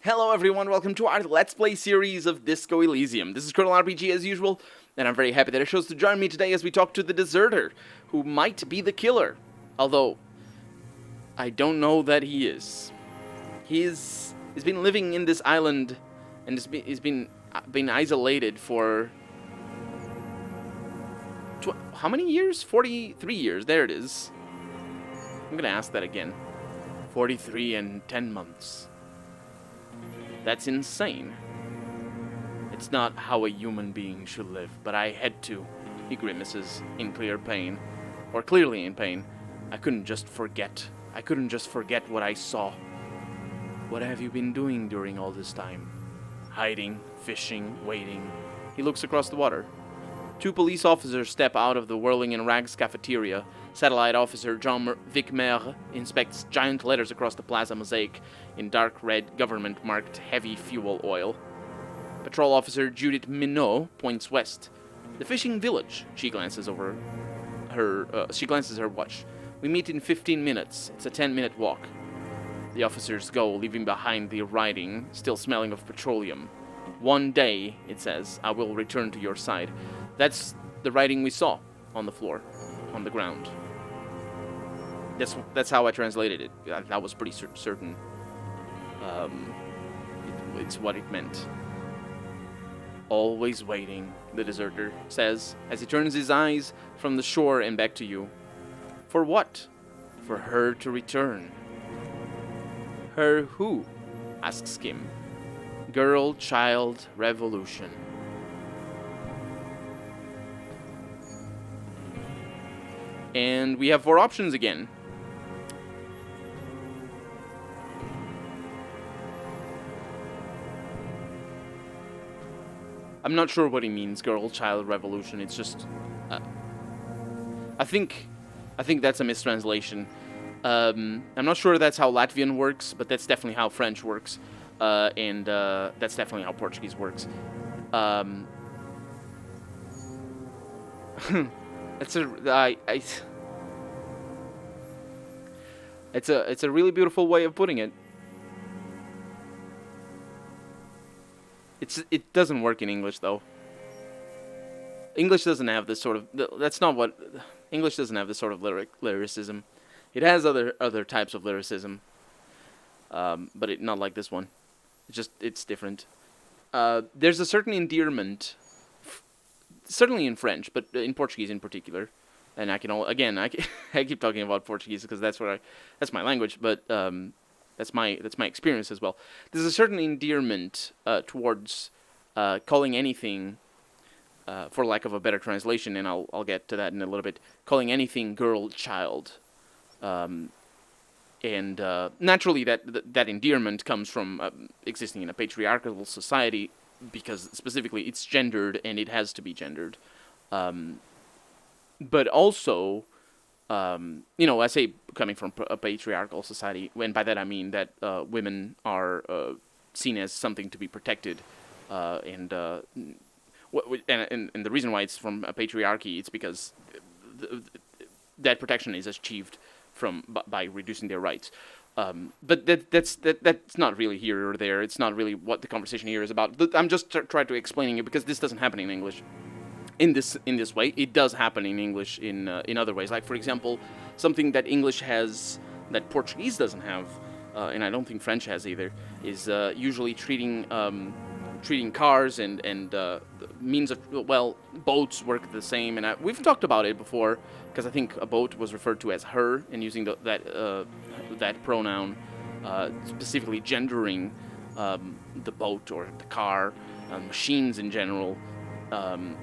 Hello everyone, welcome to our Let's Play series of Disco Elysium. This is Colonel RPG as usual, and I'm very happy that it chose to join me today as we talk to the deserter, who might be the killer. Although, I don't know that he is. He's been living in this island, and he's been isolated for... how many years? 43 years, there it is. I'm gonna ask that again. 43 and 10 months. That's insane. It's not how a human being should live, but I had to. He grimaces in clear pain. Or clearly in pain. I couldn't just forget. I couldn't just forget what I saw. What have you been doing during all this time? Hiding, fishing, waiting. He looks across the water. Two police officers step out of the Whirling in Rags cafeteria. Satellite officer Jean-Vic Mer inspects giant letters across the plaza mosaic in dark red government-marked heavy fuel oil. Patrol officer Judith Minot points west. The fishing village. She glances over her watch. We meet in 15 minutes. It's a 10-minute walk. The officers go, leaving behind the writing, still smelling of petroleum. One day, it says, I will return to your side. That's the writing we saw on the floor, on the ground. That's how I translated it. That was pretty certain. It's what it meant. Always waiting, the deserter says, as he turns his eyes from the shore and back to you. For what? For her to return. Her who? Asks Kim. Girl, child, revolution. And we have 4 options again. I'm not sure what he means, girl, child, revolution. It's just... I think that's a mistranslation. I'm not sure that's how Latvian works, but that's definitely how French works. And that's definitely how Portuguese works. It's a really beautiful way of putting it. It doesn't work in English though. English doesn't have this sort of English doesn't have this sort of lyricism. It has other types of lyricism, but not like this one. It's different. There's a certain endearment. Certainly in French, but in Portuguese in particular, and I keep talking about Portuguese because that's my language, but that's my experience as well. There's a certain endearment towards calling anything, for lack of a better translation, and I'll get to that in a little bit. Calling anything girl, child, and naturally that endearment comes from existing in a patriarchal society. Because specifically it's gendered and it has to be gendered. But also, I say coming from a patriarchal society, and by that I mean that women are seen as something to be protected. And the reason why it's from a patriarchy, it's because that protection is achieved by reducing their rights. But that's not really here or there. It's not really what the conversation here is about. I'm just trying to explaining it because this doesn't happen in English. In this way, it does happen in English in other ways. Like for example, something that English has that Portuguese doesn't have, and I don't think French has either, is usually treating cars and means of boats work the same. And we've talked about it before because I think a boat was referred to as her, and using that pronoun, specifically gendering the boat or the car, machines in general, I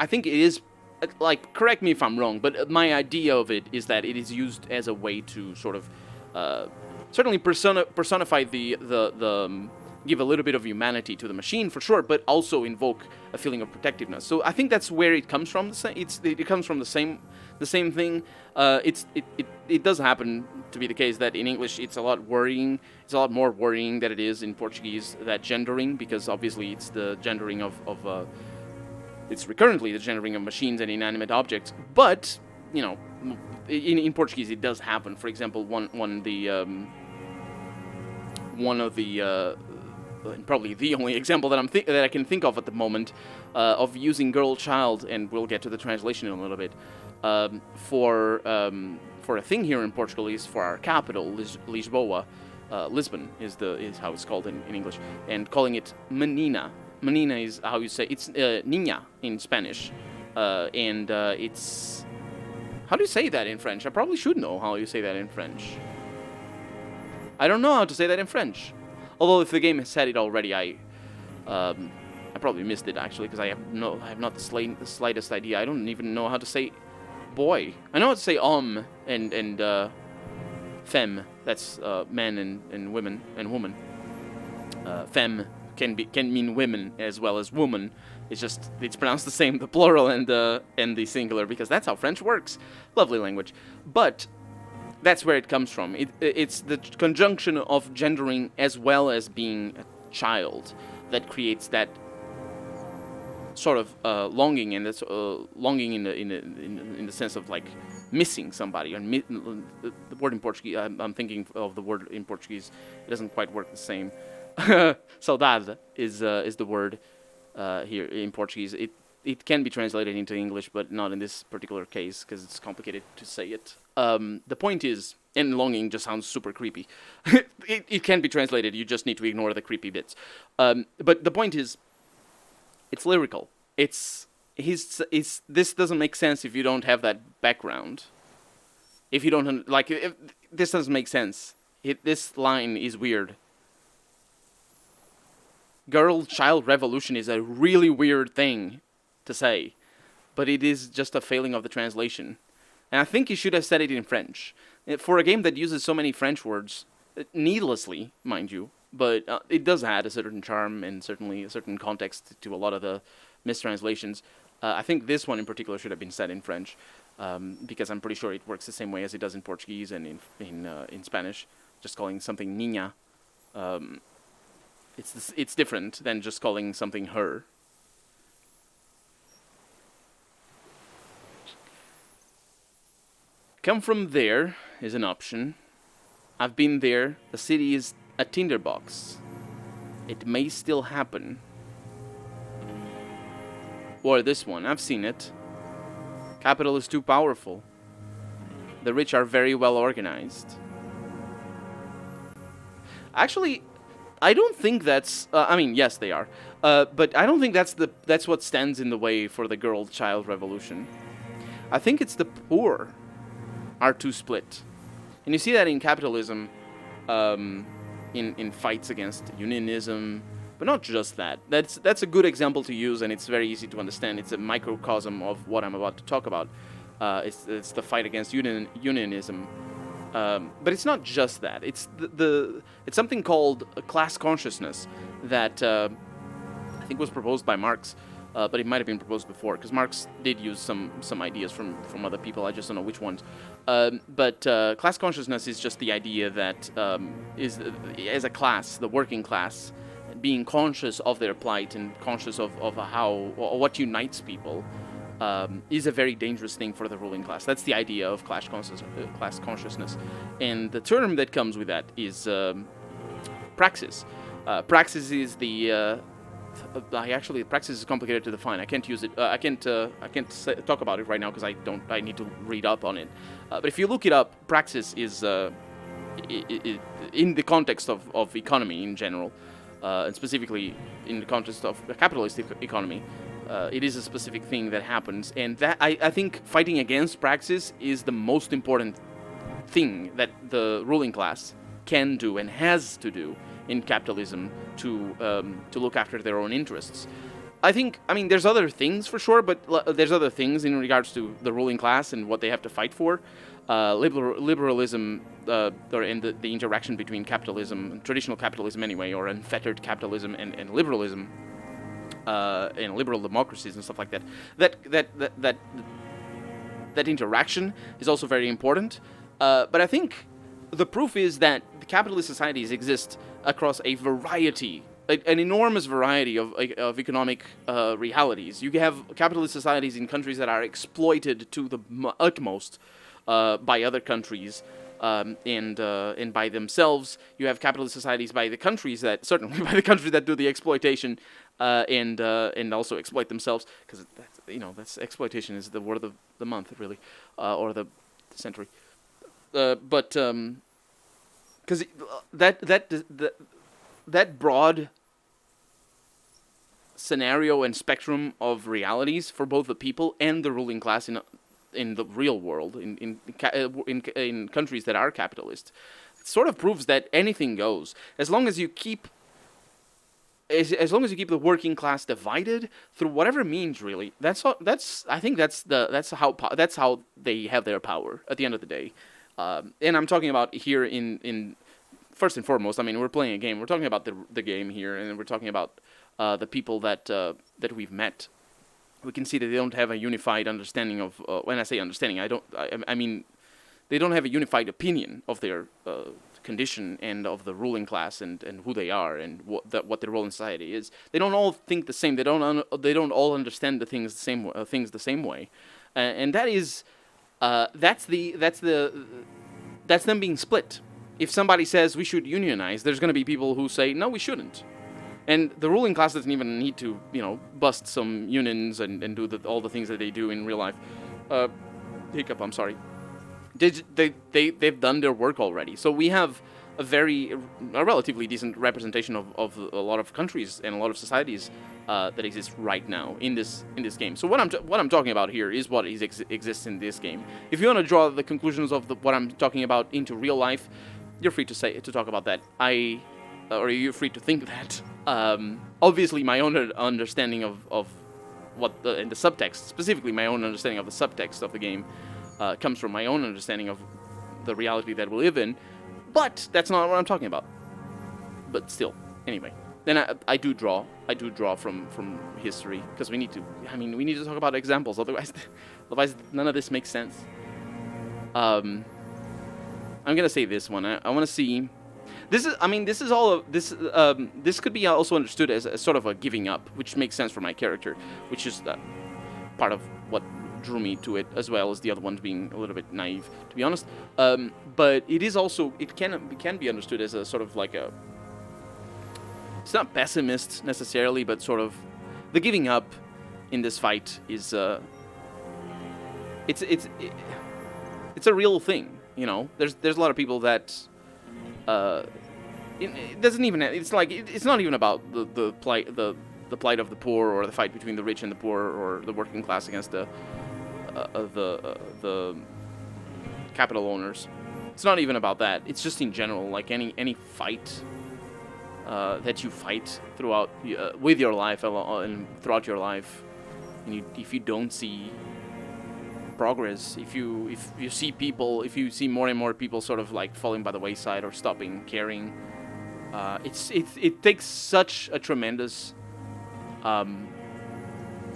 think it is, like, correct me if I'm wrong, but my idea of it is that it is used as a way to sort of certainly personify the give a little bit of humanity to the machine for sure, but also invoke a feeling of protectiveness. So I think that's where it comes from. It comes from the same thing. It does happen to be the case that in English it's a lot more worrying than it is in Portuguese, that gendering, because obviously it's the gendering of it's recurrently the gendering of machines and inanimate objects. But in Portuguese it does happen. For example, one of the and probably the only example that that I can think of at the moment of using girl child, and we'll get to the translation in a little bit, for a thing here in Portugal is for our capital, Lisboa. Lisbon is how it's called in English, and calling it menina. Menina is how you say it's niña in Spanish, and it's, how do you say that in French? I probably should know how you say that in French. I don't know how to say that in French. Although if the game has said it already, I probably missed it actually, because I have not the slightest idea. I don't even know how to say boy. I know how to say and femme. That's men and women and woman. Femme can mean women as well as woman. It's pronounced the same, the plural and the singular, because that's how French works. Lovely language, but that's where it comes from. It's the conjunction of gendering as well as being a child that creates that sort of longing, and that's longing in the sense of like missing somebody. And the word in Portuguese, I'm thinking of the word in Portuguese. It doesn't quite work the same. Saudade is the word here in Portuguese. It can be translated into English, but not in this particular case because it's complicated to say it. The point is, and longing just sounds super creepy. It can be translated. You just need to ignore the creepy bits. But the point is, it's lyrical. This doesn't make sense if you don't have that background. If you don't this doesn't make sense. This line is weird. Girl-child revolution is a really weird thing to say, but it is just a failing of the translation. And I think you should have said it in French. For a game that uses so many French words, needlessly, mind you, but it does add a certain charm and certainly a certain context to a lot of the mistranslations. I think this one in particular should have been said in French, because I'm pretty sure it works the same way as it does in Portuguese and in Spanish. Just calling something niña, it's different than just calling something her. Come from there is an option. I've been there. The city is a tinderbox. It may still happen. Or this one, I've seen it. Capital is too powerful. The rich are very well organized. Actually, I don't think that's... I mean, yes, they are. But I don't think that's what stands in the way for the girl-child revolution. I think it's the poor are too split. And you see that in capitalism, in fights against unionism, but not just that. That's a good example to use, and it's very easy to understand. It's a microcosm of what I'm about to talk about. It's the fight against unionism. But it's not just that. It's it's something called class consciousness that I think was proposed by Marx, but it might have been proposed before, because Marx did use some ideas from other people. I just don't know which ones. But class consciousness is just the idea that as a class, the working class, being conscious of their plight and conscious of what unites people, is a very dangerous thing for the ruling class. That's the idea of class consciousness. And the term that comes with that is praxis. Praxis is praxis is complicated to define. I can't use it. I can't talk about it right now because I need to read up on it. But if you look it up, praxis is in the context of economy in general, and specifically in the context of a capitalist economy. It is a specific thing that happens, and that I think fighting against praxis is the most important thing that the ruling class can do and has to do in capitalism to look after their own interests. I mean, there's other things for sure, but there's other things in regards to the ruling class and what they have to fight for. Liberalism, and the interaction between capitalism, traditional capitalism anyway, or unfettered capitalism and liberalism. And liberal democracies and stuff like that. That interaction is also very important. But I think the proof is that the capitalist societies exist across a variety, an enormous variety of economic realities. You have capitalist societies in countries that are exploited to the utmost by other countries. and by themselves. You have capitalist societies by the countries that certainly by the countries that do the exploitation and also exploit themselves, because that's exploitation is the word of the month really, or the century. But because that broad scenario and spectrum of realities for both the people and the ruling class in the real world, in countries that are capitalist, sort of proves that anything goes as long as you keep the working class divided through whatever means. Really, I think that's how they have their power at the end of the day. And I'm talking about here in first and foremost. I mean, we're playing a game. We're talking about the game here, and we're talking about the people that we've met. We can see that they don't have a unified understanding of. When I say understanding, I mean they don't have a unified opinion of their condition and of the ruling class and who they are and what their role in society is. They don't all think the same. They don't all understand the things the same way, and that is that's them being split. If somebody says we should unionize, there's going to be people who say no, we shouldn't. And the ruling class doesn't even need to, bust some unions and do all the things that they do in real life. Hiccup, I'm sorry. They've done their work already. So we have a relatively decent representation of a lot of countries and a lot of societies that exist right now in this game. So what I'm talking about here is what exists in this game. If you want to draw the conclusions of what I'm talking about into real life, you're free to talk about that. Or you're free to think that. Obviously, my own understanding of what in the subtext, specifically my own understanding of the subtext of the game, comes from my own understanding of the reality that we live in. But that's not what I'm talking about. But still, anyway. Then I do draw from history because we need to talk about examples. Otherwise none of this makes sense. I'm gonna say this one. I want to see. This could be also understood as sort of a giving up, which makes sense for my character, which is part of what drew me to it, as well as the other ones being a little bit naive, to be honest. But it can be understood as a sort of like a. It's not pessimist necessarily, but sort of the giving up in this fight is it's a real thing. There's a lot of people that. It doesn't even. It's not even about the plight of the poor or the fight between the rich and the poor or the working class against the capital owners. It's not even about that. It's just in general, like any fight that you fight throughout with your life and throughout your life, and if you don't see progress, if you see more and more people sort of like falling by the wayside or stopping caring, it takes such a tremendous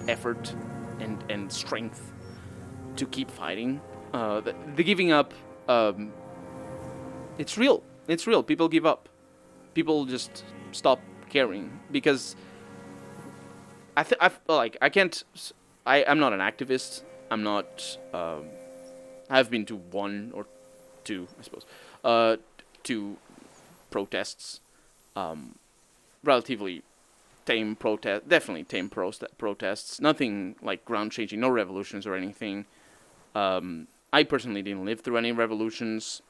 effort and strength to keep fighting. The giving up, it's real. People give up. People just stop caring because I'm not an activist. I'm not. I've been to one or two, I suppose, two protests. Relatively tame protest, definitely tame protests. Nothing like ground changing, no revolutions or anything. I personally didn't live through any revolutions.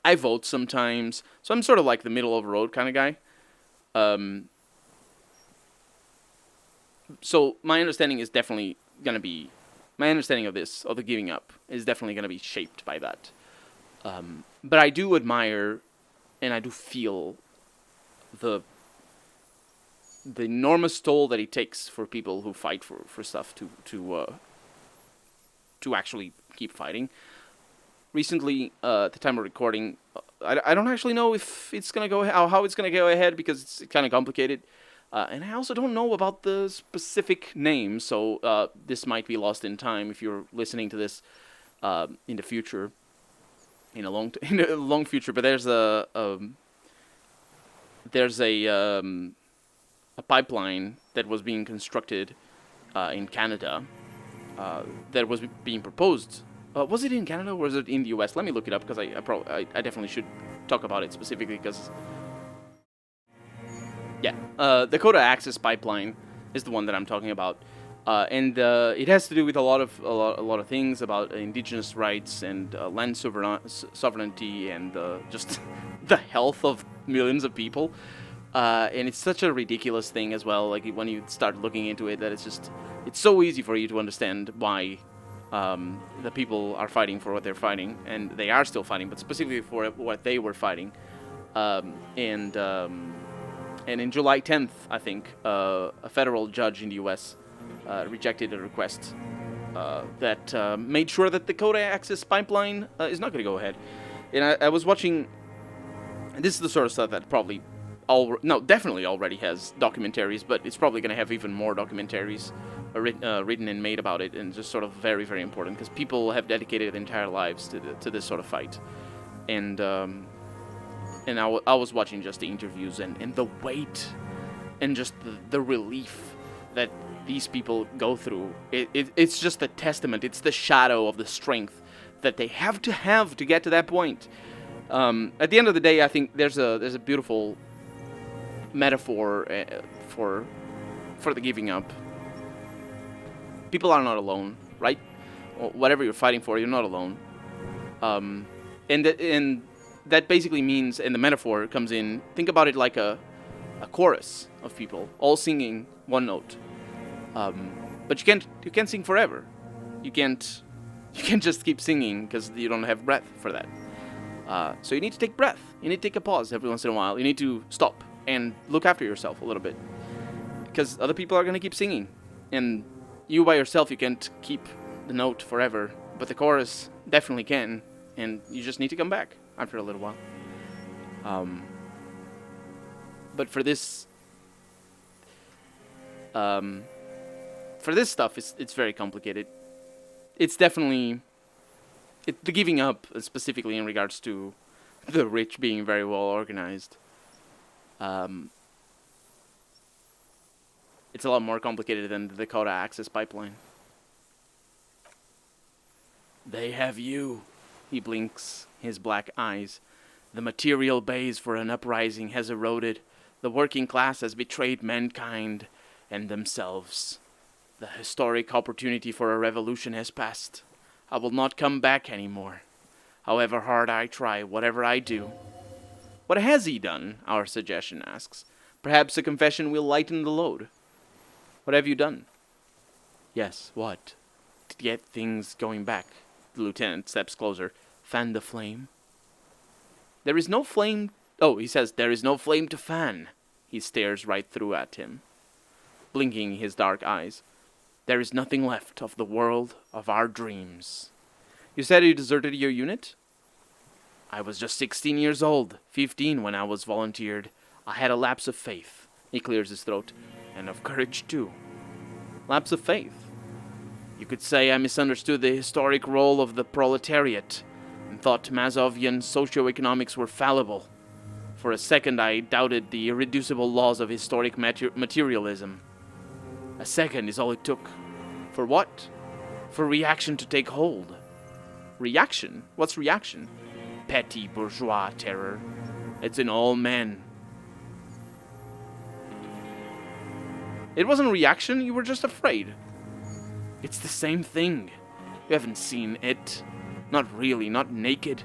I vote sometimes, so I'm sort of like the middle of the road kind of guy. So my understanding is definitely gonna be. My understanding of the giving up, is definitely going to be shaped by that. But I do admire, and I do feel the enormous toll that it takes for people who fight for stuff to actually keep fighting. Recently, at the time of recording, I don't actually know if it's going to go how it's going to go ahead because it's kind of complicated. And I also don't know about the specific name, so this might be lost in time if you're listening to this in the future, in a long future. But there's a pipeline that was being constructed in Canada that was being proposed Was it in Canada or was it in the US? Let me look it up because I definitely should talk about it specifically because yeah, Dakota Access Pipeline is the one that I'm talking about, and it has to do with a lot of things about indigenous rights and land sovereignty and just the health of millions of people. And it's such a ridiculous thing as well. Like when you start looking into it, that it's so easy for you to understand why the people are fighting for what they're fighting, and they are still fighting, but specifically for what they were fighting. And in July 10th, I think, a federal judge in the U.S. Rejected a request that made sure that the Dakota Access Pipeline is not going to go ahead. And I was watching. This is the sort of stuff that probably, definitely already has documentaries, but it's probably going to have even more documentaries written and made about it, and just sort of very, very important because people have dedicated their entire lives to this sort of fight. And I was watching just the interviews and the weight and just the relief that these people go through. It's just a testament. It's the shadow of the strength that they have to get to that point. At the end of the day, I think there's a beautiful metaphor for the giving up. People are not alone, right? Whatever you're fighting for, you're not alone. And that basically means, and the metaphor comes in, think about it like a chorus of people all singing one note. But you can't sing forever. You can't just keep singing because you don't have breath for that. So you need to take breath. You need to take a pause every once in a while. You need to stop and look after yourself a little bit, because other people are going to keep singing, and you by yourself, you can't keep the note forever, but the chorus definitely can, and you just need to come back after a little while. But for this stuff, it's very complicated. It's definitely the giving up, specifically in regards to the rich being very well organized. It's a lot more complicated than the Dakota Access Pipeline. They have you. He blinks his black eyes. The material base for an uprising has eroded. The working class has betrayed mankind and themselves. The historic opportunity for a revolution has passed. I will not come back anymore. However hard I try, whatever I do. What has he done? Our suggestion asks. Perhaps a confession will lighten the load. What have you done? Yes, what? To get things going back. The lieutenant steps closer. Fan the flame. There is no flame. Oh, he says, there is no flame to fan. He stares right through at him, blinking his dark eyes. There is nothing left of the world of our dreams. You said you deserted your unit? I was just 16 years old, 15 when I was volunteered. I had a lapse of faith. He clears his throat. And of courage, too. Lapse of faith. You could say I misunderstood the historic role of the proletariat and thought Mazovian socioeconomics were fallible. For a second, I doubted the irreducible laws of historic materialism. A second is all it took. For what? For reaction to take hold. Reaction? What's reaction? Petty bourgeois terror. It's in all men. It wasn't reaction, you were just afraid. It's the same thing. You haven't seen it. Not really, not naked.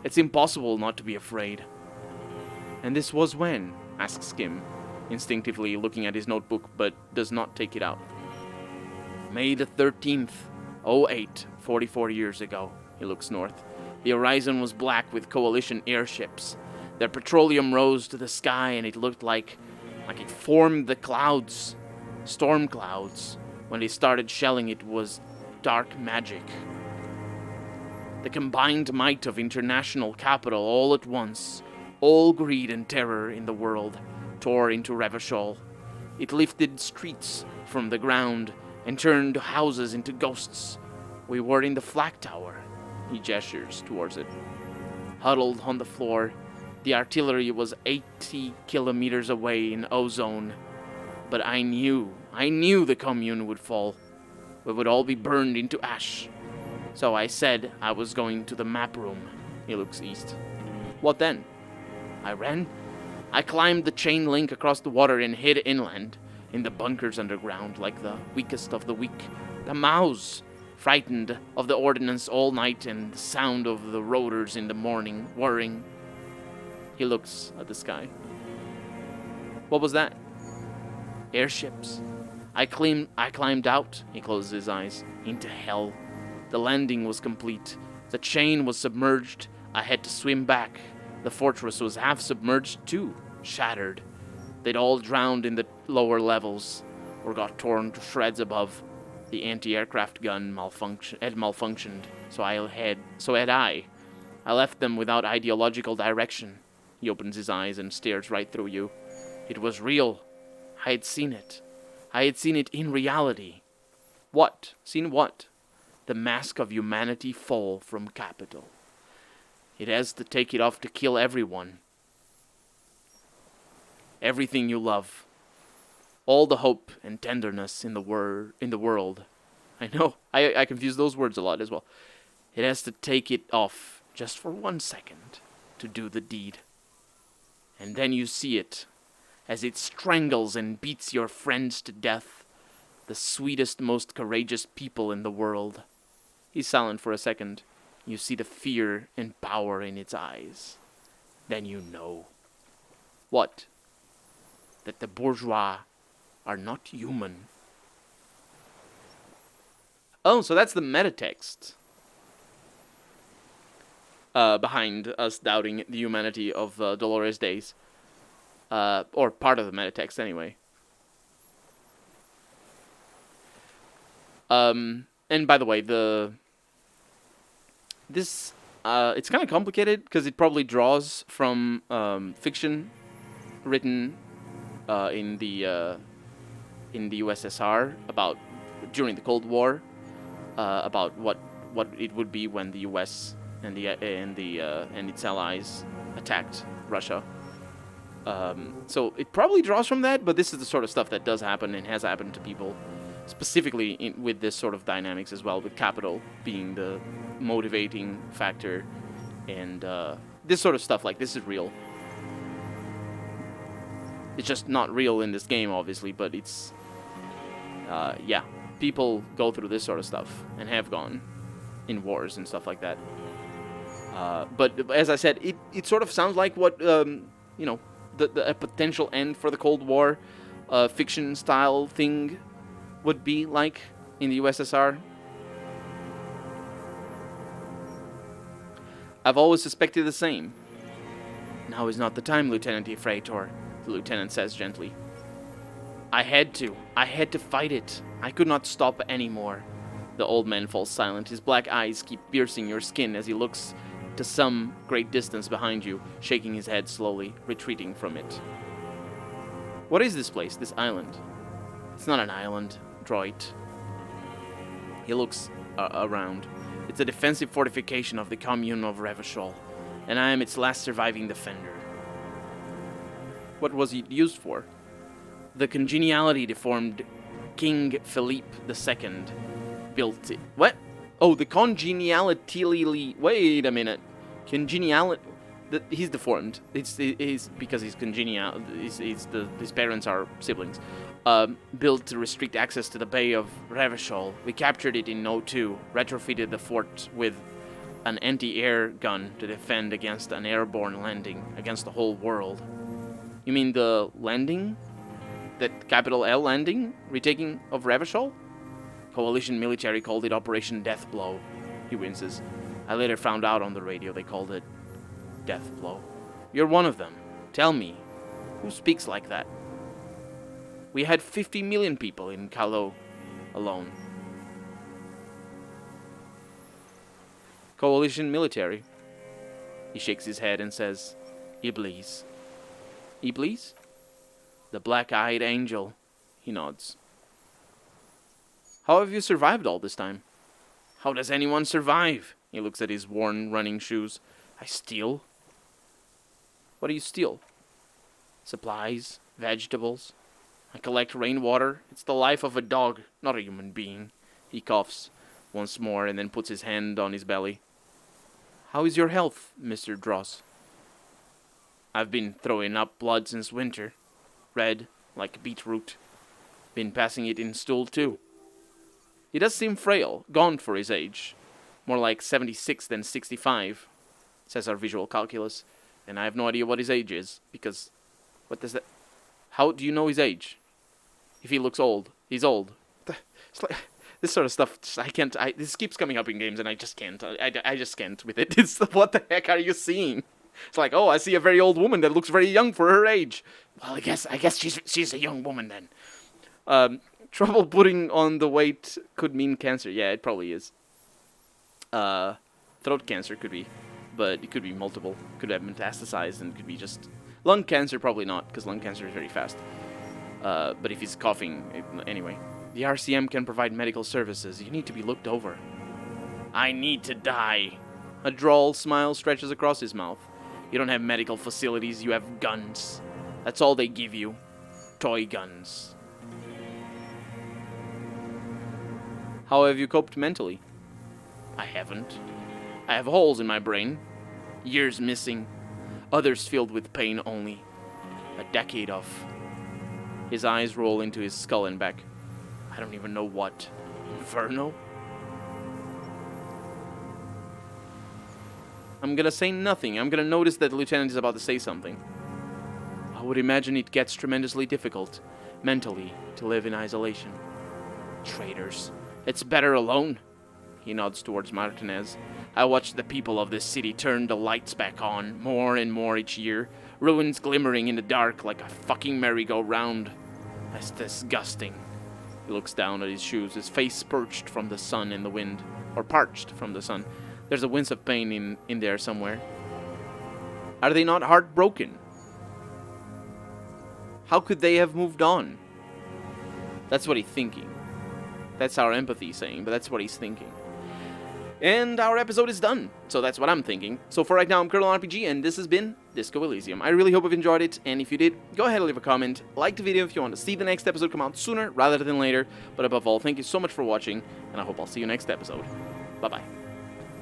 It's impossible not to be afraid. And this was when? Asks Kim, instinctively looking at his notebook, but does not take it out. May the 13th, 08, 44 years ago. He looks north. The horizon was black with coalition airships. Their petroleum rose to the sky, and it looked like it formed the clouds. Storm clouds. When they started shelling, it was dark magic. The combined might of international capital all at once, all greed and terror in the world, tore into Revachol. It lifted streets from the ground and turned houses into ghosts. We were in the flak tower. He gestures towards it. Huddled on the floor, the artillery was 80 kilometers away in ozone. But I knew the commune would fall. We would all be burned into ash. So I said I was going to the map room. He looks east. What then? I ran. I climbed the chain link across the water and hid inland, in the bunkers underground, like the weakest of the weak. The mouse, frightened of the ordnance all night and the sound of the rotors in the morning, whirring. He looks at the sky. What was that? Airships. I climbed out, he closes his eyes, into hell. The landing was complete. The chain was submerged. I had to swim back. The fortress was half submerged too, shattered. They'd all drowned in the lower levels, or got torn to shreds above. The anti-aircraft gun had malfunctioned, so had I. I left them without ideological direction. He opens his eyes and stares right through you. It was real. I had seen it. I had seen it in reality. What? Seen what? The mask of humanity fall from capital. It has to take it off to kill everyone. Everything you love. All the hope and tenderness in the world. I know, I confuse those words a lot as well. It has to take it off just for 1 second to do the deed. And then you see it as it strangles and beats your friends to death. The sweetest, most courageous people in the world. He's silent for a second. You see the fear and power in its eyes. Then you know. What? That the bourgeois are not human. Oh, so that's the metatext behind us doubting the humanity of Dolores Days. Or part of the metatext, anyway. And by the way, this it's kind of complicated because it probably draws from fiction written in the USSR during the Cold War, about what it would be when the US and its allies attacked Russia. So it probably draws from that, but this is the sort of stuff that does happen and has happened to people, specifically with this sort of dynamics as well, with capital being the motivating factor, and this sort of stuff, like, this is real. It's just not real in this game, obviously, but it's, yeah, people go through this sort of stuff, and have gone, in wars and stuff like that. But as I said, it sort of sounds like what, you know, a potential end for the Cold War fiction-style thing would be like in the USSR. I've always suspected the same. Now is not the time, Lieutenant Ephraitor, the lieutenant says gently. I had to fight it. I could not stop anymore. The old man falls silent. His black eyes keep piercing your skin as he looks to some great distance behind you, shaking his head slowly, retreating from it. What is this place, this island? It's not an island, droid. He looks around. It's a defensive fortification of the commune of Revachol, and I am its last surviving defender. What was it used for? The congeniality deformed King Philippe II built it. What? Oh, the congeniality. Wait a minute. Congeniality. He's deformed. It's because he's congenial. His parents are siblings. Built to restrict access to the Bay of Revachol. We captured it in No 2. Retrofitted the fort with an anti-air gun to defend against an airborne landing against the whole world. You mean the landing? That capital L landing? Retaking of Revachol? Coalition military called it Operation Deathblow. He winces. I later found out on the radio they called it Deathblow. You're one of them. Tell me, who speaks like that? We had 50 million people in Callao alone. Coalition military. He shakes his head and says, Iblis. Iblis? The black-eyed angel. He nods. How have you survived all this time? How does anyone survive? He looks at his worn running shoes. I steal. What do you steal? Supplies, vegetables. I collect rainwater. It's the life of a dog, not a human being. He coughs. once more and then puts his hand on his belly. How is your health, Mr. Dross? I've been throwing up blood since winter. Red, like beetroot. Been passing it in stool, too. He does seem frail, gaunt for his age. More like 76 than 65, says our visual calculus. And I have no idea what his age is, because... What does that... How do you know his age? If he looks old, he's old. It's like... This sort of stuff, I can't... this keeps coming up in games, and I just can't. I just can't with it. It's... What the heck are you seeing? It's like, oh, I see a very old woman that looks very young for her age. Well, I guess she's a young woman then. Trouble putting on the weight could mean cancer. Yeah, it probably is. Throat cancer could be, but it could be multiple. Could have metastasized and could be just lung cancer. Probably not, because lung cancer is very fast. But if he's coughing, anyway. The RCM can provide medical services. You need to be looked over. I need to die. A droll smile stretches across his mouth. You don't have medical facilities, you have guns. That's all they give you. Toy guns. How have you coped mentally? I haven't. I have holes in my brain. Years missing. Others filled with pain only. A decade of. His eyes roll into his skull and back. I don't even know what. Inferno? I'm gonna say nothing. I'm gonna notice that the lieutenant is about to say something. I would imagine it gets tremendously difficult, mentally, to live in isolation. Traitors. It's better alone. He nods towards Martinez. I watched the people of this city turn the lights back on, more and more each year. Ruins glimmering in the dark like a fucking merry-go-round. That's disgusting. He looks down at his shoes, his face perched from the sun and the wind. Or parched from the sun. There's a wince of pain in there somewhere. Are they not heartbroken? How could they have moved on? That's what he's thinking. That's our empathy saying, but that's what he's thinking. And our episode is done. So that's what I'm thinking. So for right now, I'm Colonel RPG, and this has been Disco Elysium. I really hope you've enjoyed it, and if you did, go ahead and leave a comment. Like the video if you want to see the next episode come out sooner rather than later. But above all, thank you so much for watching, and I hope I'll see you next episode. Bye-bye.